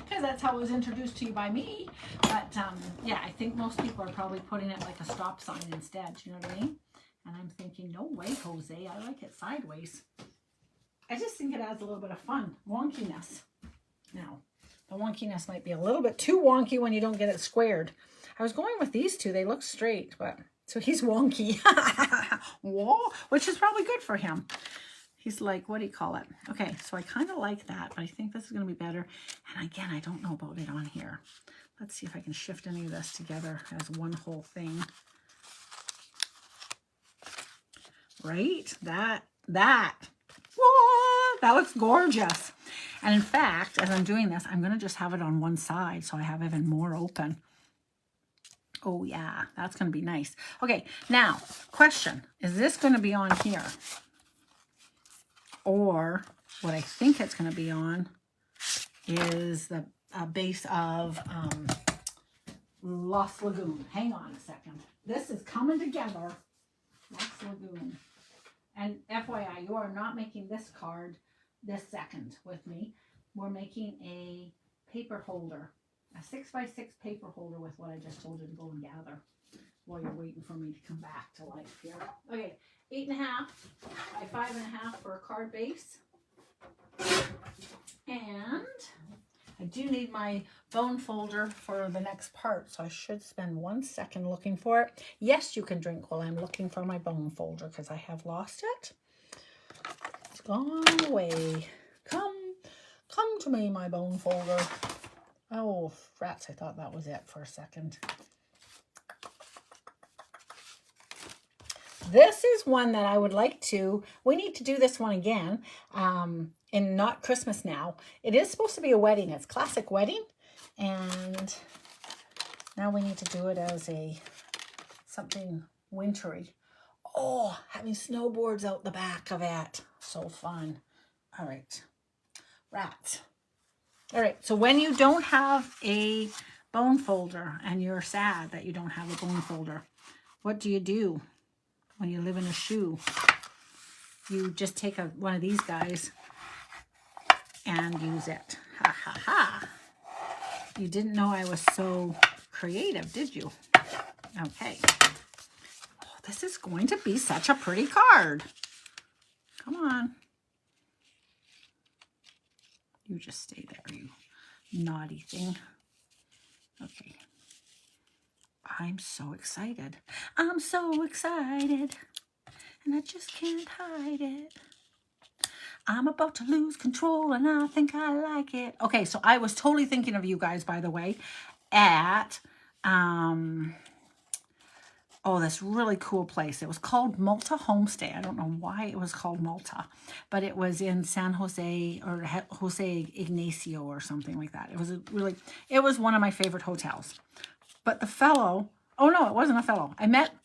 Because that's how it was introduced to you by me. But yeah, I think most people are probably putting it like a stop sign instead. You know what I mean? And I'm thinking, no way, Jose. I like it sideways. I just think it adds a little bit of fun. Wonkiness. Now, the wonkiness might be a little bit too wonky when you don't get it squared. I was going with these two. They look straight, but... So he's wonky, whoa, which is probably good for him. He's like, what do you call it? Okay, so I kind of like that, but I think this is going to be better. And again, I don't know about it on here. Let's see if I can shift any of this together as one whole thing. Right? That. Whoa, that looks gorgeous. And in fact, as I'm doing this, I'm going to just have it on one side so I have even more open. Oh yeah, that's going to be nice. Okay, now, question. Is this going to be on here? Or what I think it's going to be on is the base of Lost Lagoon. Hang on a second. This is coming together. Lost Lagoon. And FYI, you are not making this card this second with me. We're making a paper holder. A 6x6 paper holder with what I just told you to go and gather while you're waiting for me to come back to life here. Okay, 8.5 by 5.5 for a card base. And I do need my bone folder for the next part, so I should spend 1 second looking for it. Yes, you can drink while I'm looking for my bone folder because I have lost it. It's gone away. Come to me, my bone folder. Oh, rats, I thought that was it for a second. This is one that I would like to, we need to do this one again, in Not Christmas Now. It is supposed to be a wedding. It's classic wedding. And now we need to do it as a something wintry. Oh, having snowboards out the back of it. So fun. All right. Rats. All right, so when you don't have a bone folder and you're sad that you don't have a bone folder, what do you do when you live in a shoe? You just take one of these guys and use it. Ha, ha, ha. You didn't know I was so creative, did you? Okay. Oh, this is going to be such a pretty card. Come on. You just stay there, you naughty thing. Okay. I'm so excited. I'm so excited. And I just can't hide it. I'm about to lose control and I think I like it. Okay, so I was totally thinking of you guys, by the way, at this really cool place. It was called Malta Homestay. I don't know why it was called Malta, but it was in San Jose or Jose Ignacio or something like that. It was one of my favorite hotels. But the fellow, oh no, it wasn't a fellow.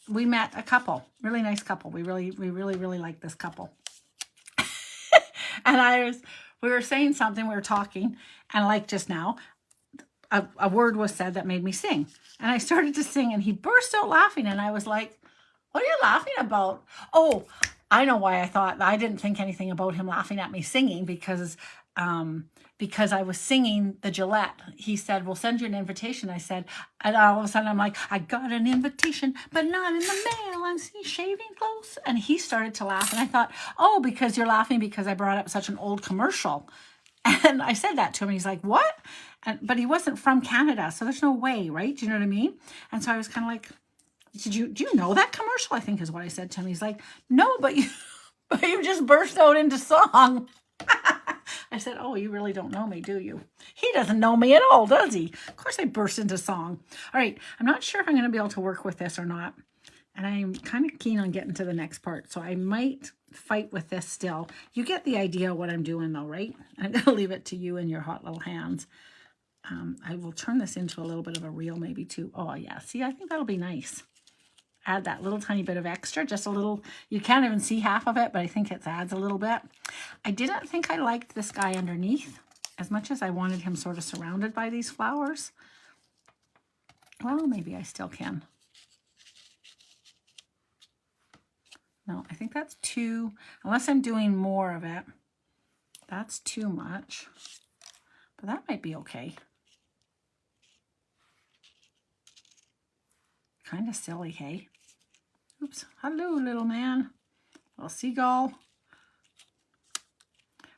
We met a couple, really nice couple. We really liked this couple. And we were saying something, we were talking, and like just now, a word was said that made me sing. And I started to sing and he burst out laughing and I was like, what are you laughing about? Oh, I know why I didn't think anything about him laughing at me singing because I was singing the Gillette. He said, we'll send you an invitation. I said, and all of a sudden I'm like, I got an invitation, but not in the mail. I'm shaving close. And he started to laugh and I thought, oh, because you're laughing because I brought up such an old commercial. And I said that to him and he's like, what? But he wasn't from Canada, so there's no way, right? Do you know what I mean? And so I was kind of like, do you know that commercial? I think is what I said to him. He's like, no, but you just burst out into song. I said, oh, you really don't know me, do you? He doesn't know me at all, does he? Of course I burst into song. All right, I'm not sure if I'm going to be able to work with this or not. And I'm kind of keen on getting to the next part, so I might fight with this still. You get the idea of what I'm doing though, right? I'm going to leave it to you in your hot little hands. I will turn this into a little bit of a reel maybe too. Oh yeah, see, I think that'll be nice. Add that little tiny bit of extra, just a little. You can't even see half of it, but I think it adds a little bit. I didn't think I liked this guy underneath as much as I wanted him sort of surrounded by these flowers. Well, maybe I still can. No, I think that's too, unless I'm doing more of it, that's too much. But that might be okay. Kind of silly, hey? Oops. Hello, little man. Little seagull.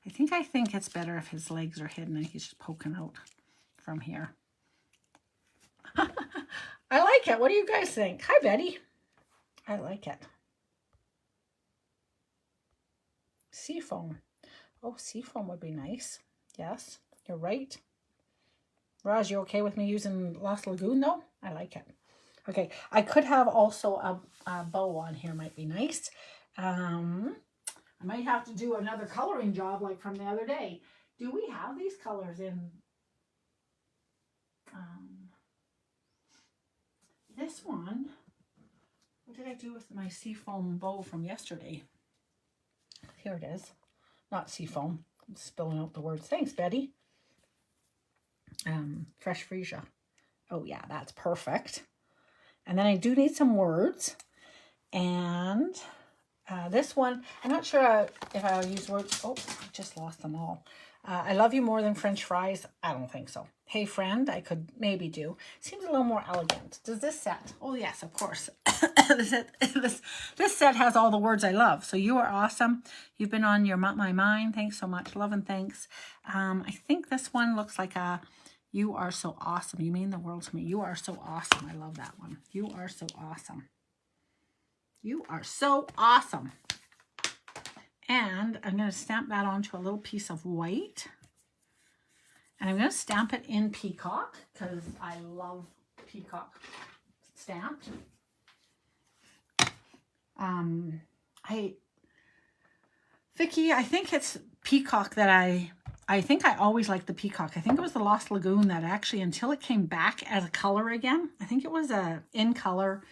I think it's better if his legs are hidden and he's just poking out from here. I like it. What do you guys think? Hi, Betty. I like it. Seafoam. Oh, seafoam would be nice. Yes, you're right. Raj, you okay with me using Lost Lagoon though? I like it. Okay, I could have also a bow on here, might be nice. I might have to do another coloring job like from the other day. Do we have these colors in this one? What did I do with my seafoam bow from yesterday? Here it is. Not seafoam. I'm spilling out the words. Thanks, Betty. Fresh freesia. Oh yeah, that's perfect. And then I do need some words. And this one, I'm not sure if I'll use words. Oh, I just lost them all. I love you more than French fries. I don't think so. Hey friend, I could maybe do. Seems a little more elegant. Does this set? Oh yes, of course. This set has all the words I love. So you are awesome. You've been on my mind. Thanks so much. Love and thanks. I think this one looks like a you are so awesome. You mean the world to me. You are so awesome. I love that one. You are so awesome. You are so awesome. And I'm going to stamp that onto a little piece of white. And I'm going to stamp it in peacock because I love peacock stamped. Vicky, I think it's peacock that I think I always liked the peacock. I think it was the Lost Lagoon that actually, until it came back as a color again, I think it was a in color.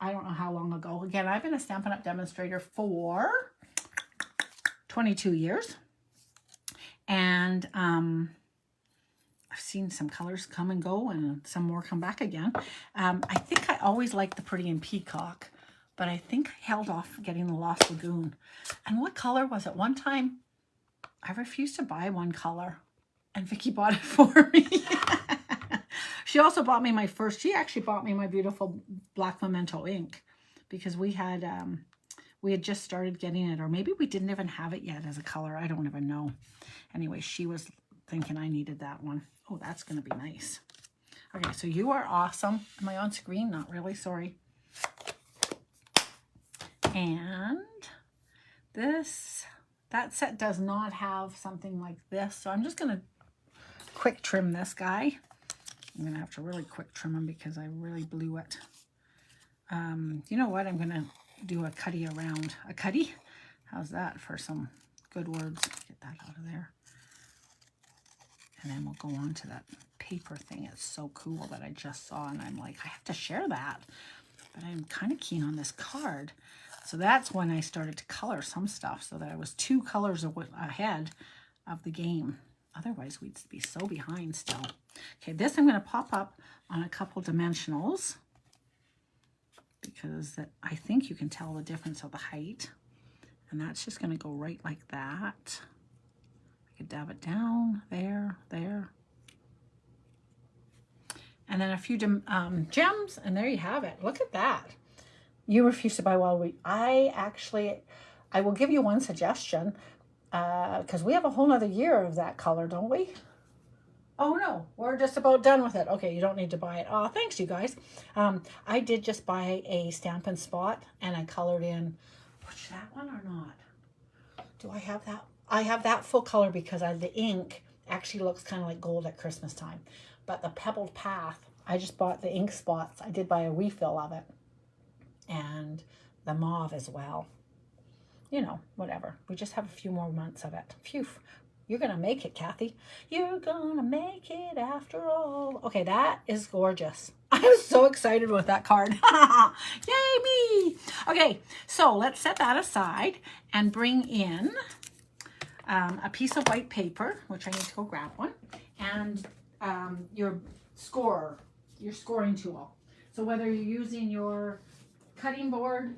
I don't know how long ago. Again, I've been a Stampin' Up! Demonstrator for 22 years. And I've seen some colors come and go and some more come back again. I think I always liked the Pretty in Peacock, but I think I held off getting the Lost Lagoon. And what color was it? One time, I refused to buy one color, and Vicky bought it for me. She also bought me she actually bought me my beautiful black memento ink because we had just started getting it, or maybe we didn't even have it yet as a color. I don't even know. Anyway, she was thinking I needed that one. Oh, that's going to be nice. Okay, so you are awesome. Am I on screen? Not really, sorry. And that set does not have something like this, so I'm just going to quick trim this guy. I'm going to have to really quick trim him because I really blew it. You know what? I'm going to do a cutty around. A cutty? How's that for some good words? Get that out of there. And then we'll go on to that paper thing. It's so cool that I just saw, and I'm like, I have to share that. But I'm kind of keen on this card. So that's when I started to color some stuff so that I was 2 colors ahead of the game. Otherwise, we'd be so behind still. Okay, this I'm going to pop up on a couple dimensionals because I think you can tell the difference of the height. And that's just going to go right like that. I could dab it down, there. And then a few gems, and there you have it. Look at that. You refuse to buy Wild Wheat. I will give you one suggestion. Because we have a whole nother year of that color, don't we? Oh no, we're just about done with it. Okay, you don't need to buy it. Oh, thanks you guys. I did just buy a Stampin' Spot and I colored in, which that one or not? Do I have that? I have that full color because the ink actually looks kind of like gold at Christmas time. But the Pebbled Path, I just bought the ink spots. I did buy a refill of it. And the mauve as well. You know, whatever. We just have a few more months of it. Phew. You're going to make it, Kathy. You're going to make it after all. Okay, that is gorgeous. I'm so excited with that card. Yay, me. Okay, so let's set that aside and bring in a piece of white paper, which I need to go grab one, and your scoring tool. So whether you're using your cutting board,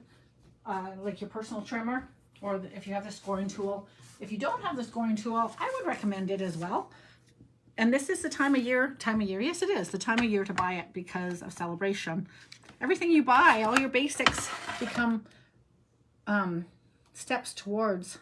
like your personal trimmer, or if you have the scoring tool. If you don't have the scoring tool, I would recommend it as well. And this is the time of year, yes it is, the time of year to buy it because of celebration. Everything you buy, all your basics become steps towards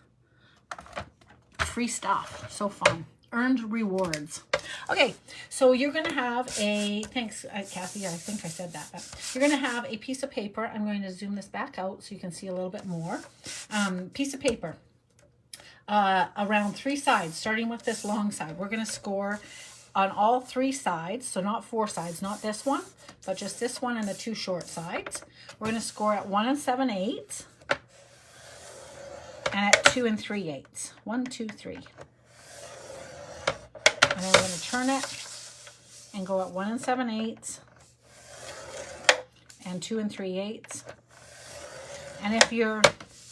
free stuff. So fun. Earned rewards. Okay, so you're going to have a, thanks Kathy, I think I said that, but you're going to have a piece of paper. I'm going to zoom this back out so you can see a little bit more. Piece of paper. Around 3 sides, starting with this long side. We're going to score on all 3 sides, so not 4 sides, not this one, but just this one and the 2 short sides. We're going to score at 1 7/8 and at 2 3/8. 1, 2, 3. And then we're going to turn it and go at 1 7/8 and 2 3/8. And if you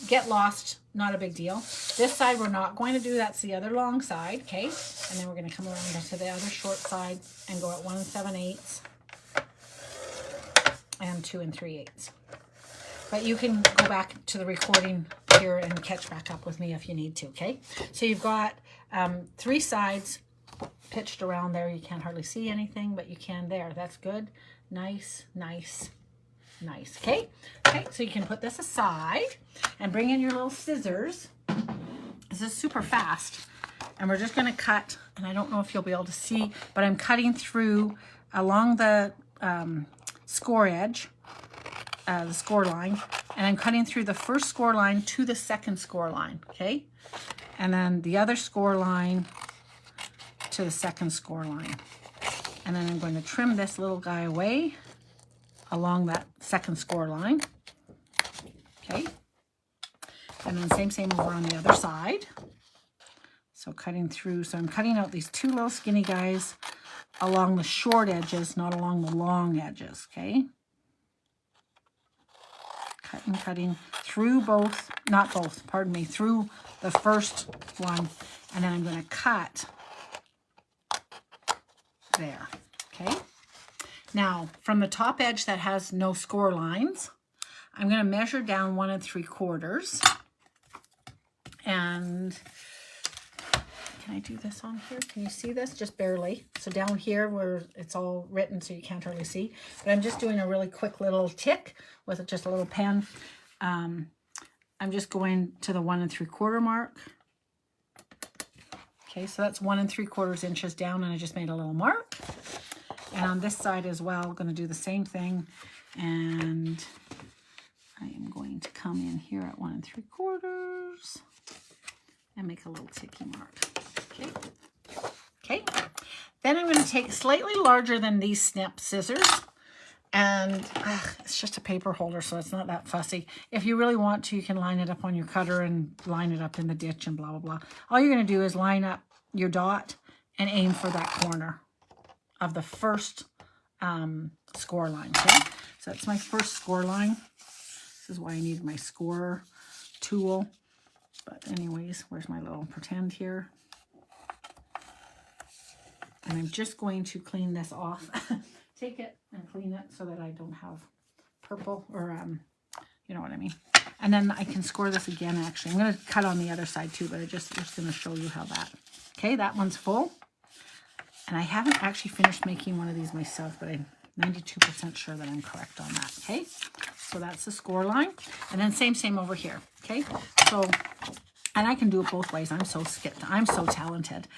get lost, not a big deal. This side we're not going to do, that's the other long side, okay? And then we're going to come around to the other short side and go at 1 7/8 and 2 3/8. But you can go back to the recording here and catch back up with me if you need to, okay? So you've got 3 sides pitched around there. You can't hardly see anything, but you can there. That's good. Nice, nice, nice. Okay, so you can put this aside and bring in your little scissors. This is super fast, and we're just going to cut, and I don't know if you'll be able to see, but I'm cutting through along the score edge, the score line, and I'm cutting through the first score line to the second score line, okay? And then the other score line to the second score line. And then I'm going to trim this little guy away along that second score line. Okay. And then same over on the other side. So cutting through, so I'm cutting out these 2 little skinny guys along the short edges, not along the long edges, okay? Cutting through both, not both, pardon me, through the first one, and then I'm going to cut there, okay? Now, from the top edge that has no score lines, I'm going to measure down 1 3/4. And can I do this on here? Can you see this? Just barely. So down here where it's all written so you can't hardly see. But I'm just doing a really quick little tick with just a little pen. I'm just going to the 1 3/4 mark. Okay, so that's 1 3/4 inches down, and I just made a little mark. And on this side as well, I'm going to do the same thing. And I am going to come in here at 1 3/4 and make a little ticky mark. Okay. Okay. Then I'm going to take slightly larger than these snip scissors. And it's just a paper holder, so it's not that fussy. If you really want to, you can line it up on your cutter and line it up in the ditch and blah, blah, blah. All you're going to do is line up your dot and aim for that corner of the first score line, okay? So that's my first score line. This is why I need my scorer tool. But anyways, where's my little pretend here? And I'm just going to clean this off. Take it and clean it so that I don't have purple or, you know what I mean. And then I can score this again, actually. I'm going to cut on the other side too, but I'm just going to show you how that. Okay, that one's full. And I haven't actually finished making one of these myself, but I'm 92% sure that I'm correct on that, okay? So that's the score line. And then same over here, okay? So, and I can do it both ways. I'm so skipped. I'm so talented.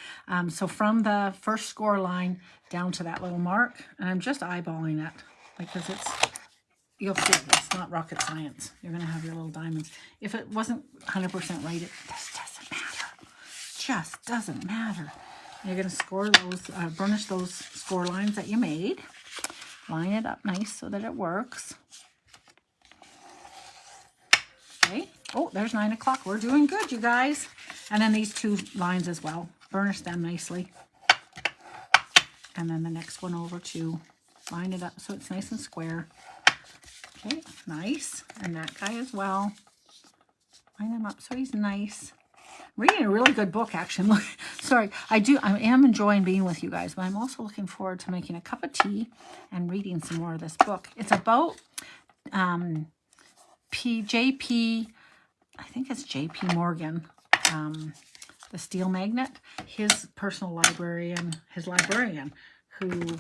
So from the first score line down to that little mark, and I'm just eyeballing it because it's, you'll see, it's not rocket science. You're going to have your little diamonds. If it wasn't 100% right, it just doesn't matter. Just doesn't matter. You're going to score those, burnish those score lines that you made. Line it up nice so that it works. Okay. Oh, there's 9 o'clock. We're doing good, you guys. And then these 2 lines as well. burnish them nicely. And then the next one over to line it up so it's nice and square. Okay, nice. And that guy as well. Line him up so he's nice. Reading a really good book, actually. Sorry, I am enjoying being with you guys, but I'm also looking forward to making a cup of tea and reading some more of this book. It's about JP, I think it's JP Morgan, the steel magnate, his personal librarian, his librarian, who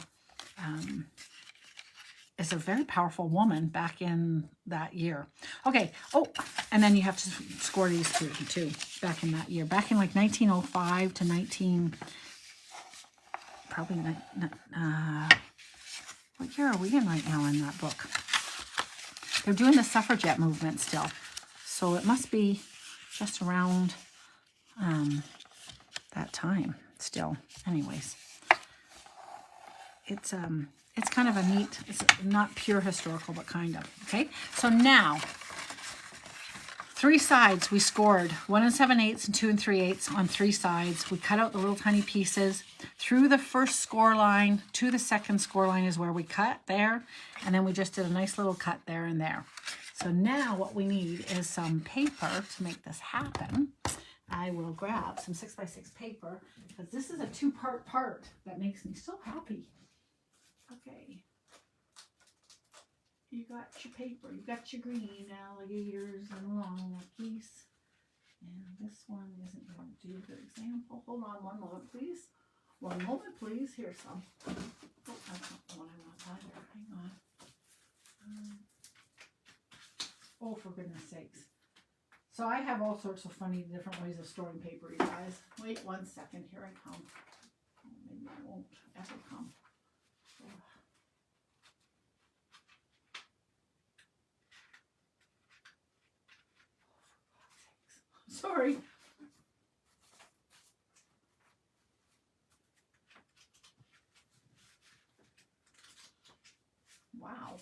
is a very powerful woman back in that year. Okay. Oh, and then you have to score these two too, back in that year. Back in like 1905 to 19... Probably... what year are we in right now in that book? They're doing the suffragette movement still. So it must be just around that time still. Anyways. It's kind of a neat, it's not pure historical, but kind of, okay? So now, 3 sides we scored, 1 7/8 and 2 3/8 on 3 sides. We cut out the little tiny pieces. Through the first score line to the second score line is where we cut there, and then we just did a nice little cut there and there. So now what we need is some paper to make this happen. I will grab some 6x6 paper, because this is a 2-part part that makes me so happy. Okay, you got your paper, you got your green alligators and long geese, and this one isn't going to do a good example. Hold on one moment, please. One moment, please. Here's some. Oh, that's not the one I want either. Hang on. Oh, for goodness sakes. So I have all sorts of funny different ways of storing paper, you guys. Wait 1 second. Here I come. Oh, maybe I won't ever come. Sorry. Wow.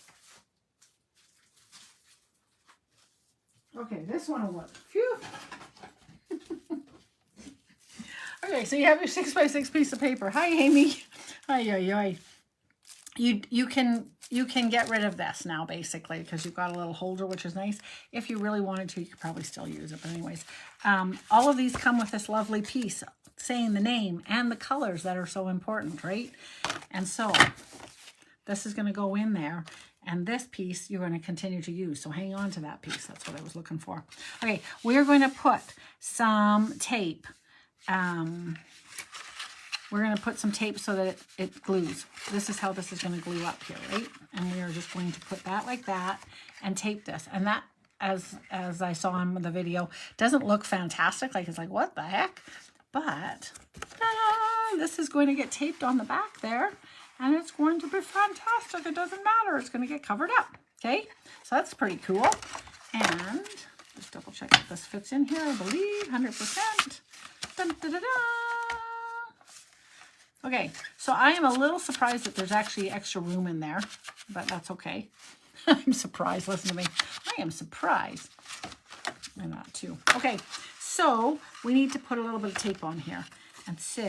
Okay, this one will work. Phew. Okay, so you have your 6x6 piece of paper. Hi, Amy. Hi. You can get rid of this now, basically, because you've got a little holder, which is nice. If you really wanted to, you could probably still use it. But anyways, all of these come with this lovely piece saying the name and the colors that are so important, right? And so this is going to go in there. And this piece you're going to continue to use. So hang on to that piece. That's what I was looking for. Okay, we're going to put some tape. We're going to put some tape so that it glues. This is how this is going to glue up here, right? And we are just going to put that like that and tape this. And that, as I saw in the video, doesn't look fantastic. Like, it's like, what the heck? But this is going to get taped on the back there. And it's going to be fantastic. It doesn't matter. It's going to get covered up. Okay? So that's pretty cool. And just double check that this fits in here. I believe 100%. Dun, da, da, da. Okay, so I am a little surprised that there's actually extra room in there, but that's okay. I'm surprised. Listen to me. I am surprised. I'm not too. Okay, so we need to put a little bit of tape on here. And so,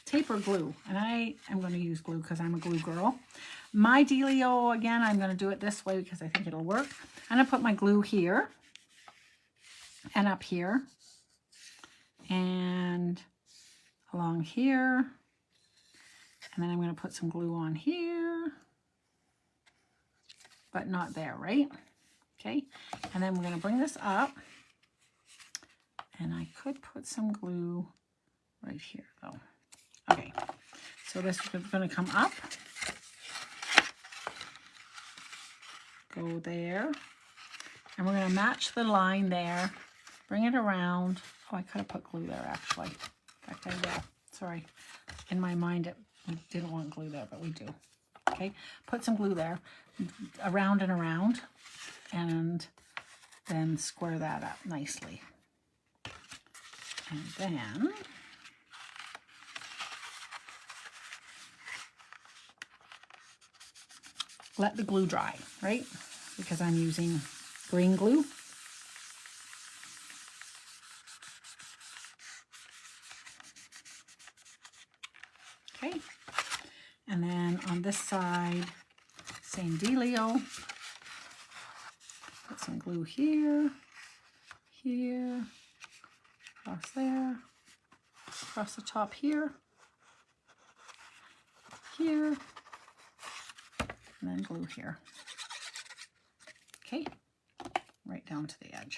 tape or glue. And I am going to use glue because I'm a glue girl. My dealio, again, I'm going to do it this way because I think it'll work. I'm going to put my glue here and up here and along here, and then I'm going to put some glue on here, but not there, right? Okay, and then we're going to bring this up, and I could put some glue right here, though. Okay, so this is going to come up, go there, and we're going to match the line there, bring it around. Oh, I could have put glue there, actually. In fact, I will. Sorry. In my mind, we didn't want glue there, but we do. Okay. Put some glue there, around and around, and then square that up nicely. And then let the glue dry, right? Because I'm using green glue. Okay. And then on this side, same dealio. Put some glue here, here, across there, across the top here, here, and then glue here. Okay, right down to the edge.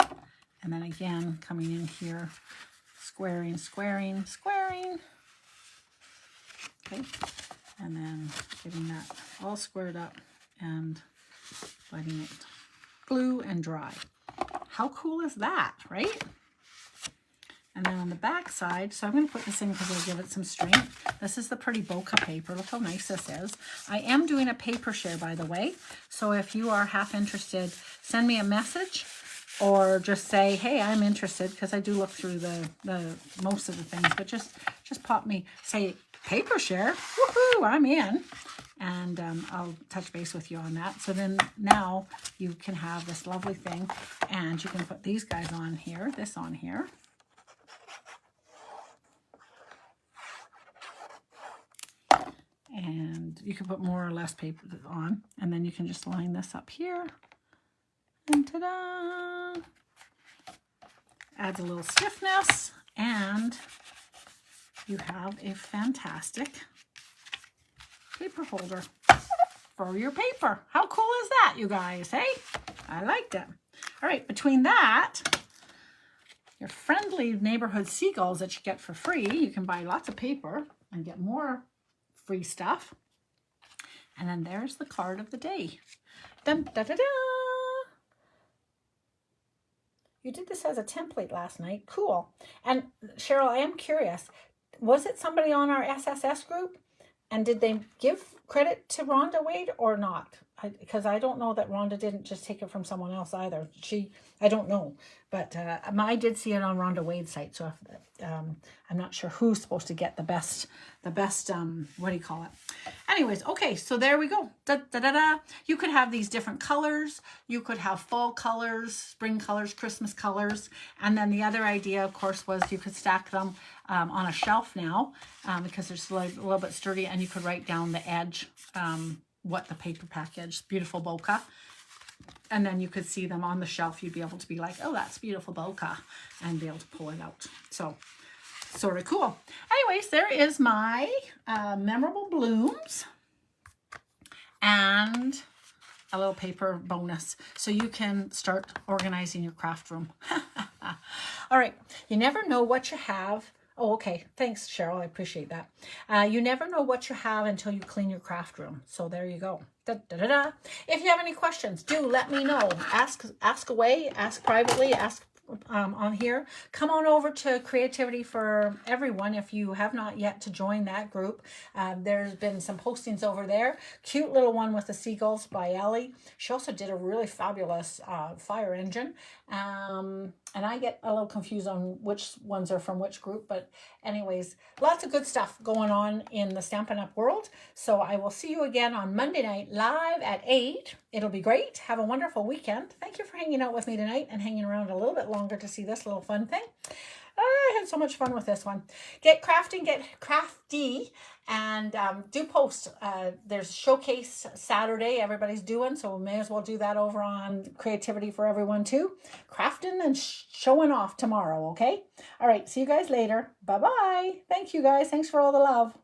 And then again, coming in here, squaring, squaring, squaring. Okay, and then getting that all squared up and letting it glue and dry. How cool is that, right? And then on the back side, so I'm going to put this in because it'll give it some strength. This is the pretty bokeh paper. Look how nice this is. I am doing a paper share, by the way. So if you are half interested, send me a message or just say, hey, I'm interested, because I do look through the most of the things. But just pop me, say paper share. Woohoo, I'm in. And I'll touch base with you on that. So then now you can have this lovely thing, and you can put these guys on here, this on here. And you can put more or less paper on, and then you can just line this up here, and ta-da! Adds a little stiffness, and you have a fantastic paper holder for your paper. How cool is that, you guys, hey? I liked it. All right, between that, your friendly neighborhood seagulls that you get for free, you can buy lots of paper and get more free stuff. And then there's the card of the day. Dun, da, da, da. You did this as a template last night. Cool. And Cheryl, I am curious, was it somebody on our SSS group? And did they give credit to Rhonda Wade or not? Because I don't know that Rhonda didn't just take it from someone else either. I don't know. But I did see it on Rhonda Wade's site. So I'm not sure who's supposed to get the best, what do you call it? Anyways, okay, so there we go. Da, da, da, da. You could have these different colors. You could have fall colors, spring colors, Christmas colors. And then the other idea, of course, was you could stack them on a shelf now because they're a little bit sturdy, and you could write down the edge what the paper package, beautiful bokeh. And then you could see them on the shelf. You'd be able to be like, oh, that's beautiful bokeh, and be able to pull it out. So sort of cool. Anyways, there is my memorable blooms and a little paper bonus. So you can start organizing your craft room. All right. You never know what you have. Oh, okay. Thanks, Cheryl. I appreciate that. You never know what you have until you clean your craft room. So there you go. Da, da, da, da. If you have any questions, do let me know. Ask away, ask privately, ask on here. Come on over to Creativity for Everyone if you have not yet to join that group. There's been some postings over there. Cute little one with the seagulls by Ellie. She also did a really fabulous fire engine. And I get a little confused on which ones are from which group. But anyways, lots of good stuff going on in the Stampin' Up! World. So I will see you again on Monday night live at 8. It'll be great. Have a wonderful weekend. Thank you for hanging out with me tonight and hanging around a little bit longer to see this little fun thing. I had so much fun with this one. Get crafting, get crafty, and do post. There's Showcase Saturday everybody's doing, so we may as well do that over on Creativity for Everyone too. Crafting and showing off tomorrow, okay? All right, see you guys later. Bye-bye. Thank you guys. Thanks for all the love.